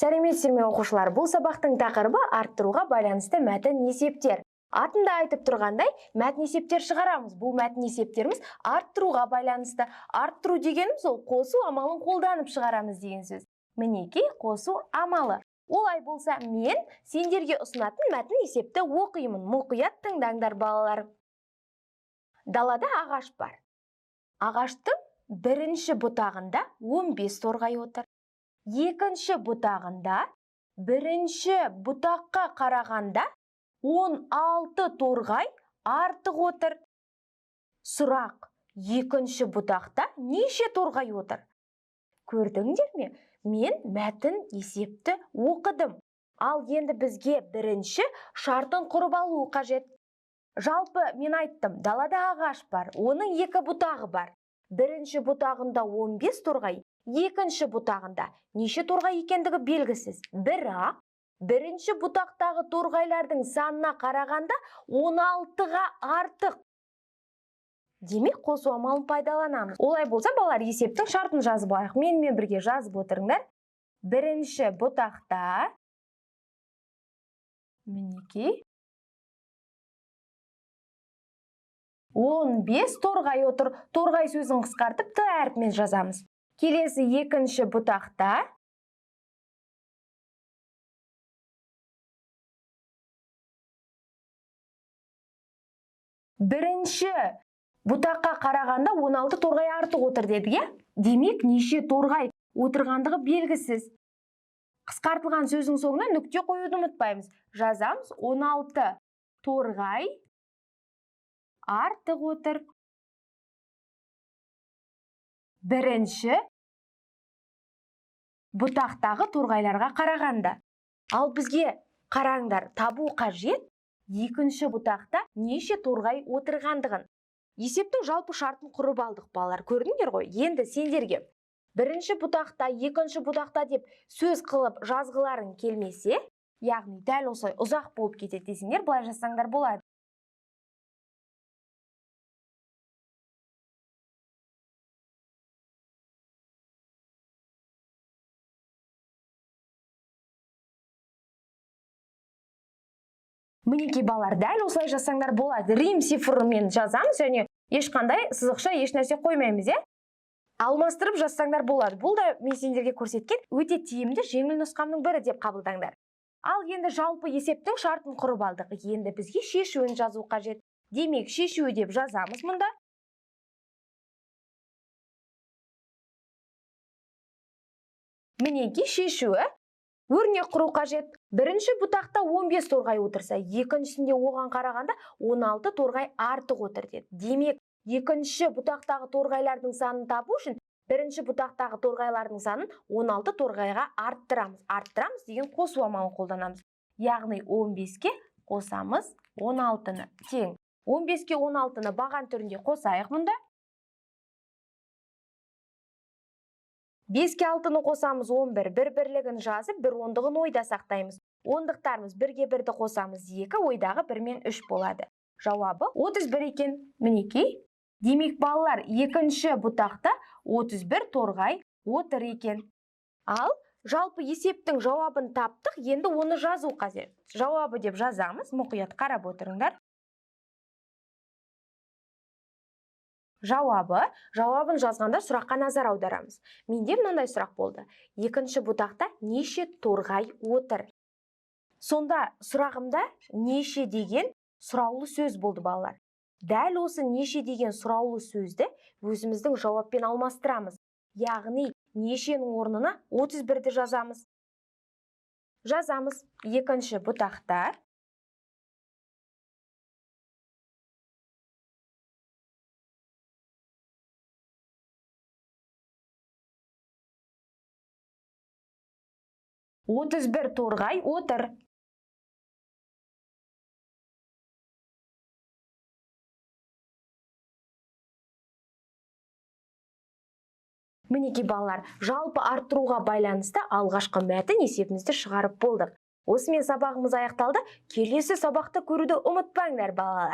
Сәлеметсіздер ме оқушылар? Бұл сабақтың тақырыбы арттыруға байланысты мәтін есептер. Атында айтып тұрғандай, мәтін есептер шығарамыз. Бұл мәтін есептеріміз арттыруға байланысты. Арттыру дегеніміз ол қосу амалын қолданып шығарамыз деген сөз. Мінекей қосу амалы. Олай болса, мен сендерге ұсынатын мәтін есепті оқимын. Мұқият тыңдаңдар балалар. Далада ағаш бар. Ағаштың бірінші бұтағында 15 торғай отыр. Екінші бұтағында бірінші бұтаққа қарағанда 16 торғай артық отыр. Сұрақ: екінші бұтақта неше торғай отыр? Көрдіңдер ме? Мен мәтін есепті оқыдым. Ал енді бізге бірінші шартын құрып алу қажет. Жалпы мен айттым, далада ағаш бар, оның екі бұтағы бар. Бірінші бұтағында 15 торғай, екінші бұтағында неше торғай екендігі белгісіз. Бірақ бірінші бұтақтағы торғайлардың санына қарағанда 16-ға артық. Демек, қосу амалын пайдаланамыз. Олай болса, балалар, есептің шартын жазып алайық. Менімен бірге жазып отырыңдар. Бірінші бұтақта, мінекей, 15 торғай отыр. Торғай сөзін қысқартып Т әрпімен жазамыз. Келесі екінші бұтақта бірінші бұтаққа қарағанда 16 торғай артық отыр дедік, иә? Демек, неше торғай отырғандығы белгісіз. Қысқартылған сөздің соңына нүкте қоюды ұмытпаймыз. Жазамыз: 16 торғай артық отыр. Бірінші бұтақтағы торғайларға қарағанда. Ал бізге қараңдар, табу қажет екінші бұтақта неше торғай отырғандығын. Есептің жалпы шартын құрып алдық, балалар. Көрдіңдер ғой? Енді сендерге бірінші бұтақта, екінші бұтақта деп сөз қылып жазғыларың келмесе, яғни дәл осылай ұзақ болып кетеді десеңдер, былай жазсаңдар болады. Мінекей балалар, дәл осылай жазсаңдар болады. Рим цифрымен жазамыз, және ешқандай сызықша ешнәрсе қоймаймыз, е? Алмастырып жазсаңдар болады. Бұл да мен сендерге көрсеткен өте тиімді жеңіл нұсқамның бірі деп қабылдаңдар. Ал енді жалпы есептің шартын құрып алдық. Енді бізге шешуін жазу қажет. Демек, шешуі деп жазамыз мұнда. Мінекей шешуі. Өрнек құру қажет. Бірінші бұтақта 15 торғай отырса, екіншісінде оған қарағанда 16 торғай артық отыр деді. Демек, екінші бұтақтағы торғайлардың санын табу үшін бірінші бұтақтағы торғайлардың санын 16 торғайға арттырамыз. Арттырамыз деген қосу амалын қолданамыз. Яғни 15-ке қосамыз 16-ны тең. 15-ке 16-ны баған түрінде қосайық мұнда. 5-ке 6-ны қосамыз 11, бір-бірлігін жазып, бір ондығын ойда сақтаймыз. Ондықтарымыз 1-ге 1-ді қосамыз 2, ойдағы 1 мен 3 болады. Жауабы 31 екен. Мінекей. Демек, балалар, екінші бұтақта 31 торғай отыр екен. Ал жалпы есептің жауабын таптық, енді оны жазу қажет. Жауабы деп жазамыз, мұқият қарап отырыңдар. Жауабын жазғанда сұраққа назар аударамыз. Менде мынандай сұрақ болды. Екінші бұтақта неше торғай отыр? Сонда сұрағымда неше деген сұраулы сөз болды, балалар. Дәл осы неше деген сұраулы сөзді өзіміздің жауаппен алмастырамыз. Яғни нешенің орнына 31-ді жазамыз. Жазамыз: екінші бұтақта бір торғай отыр. Мінекей балалар, жалпы арттыруға байланысты алғашқы мәтін есебімізді шығарып болдық. Осымен сабағымыз аяқталды. Келесі сабақта көруді ұмытпаңдар, балалар.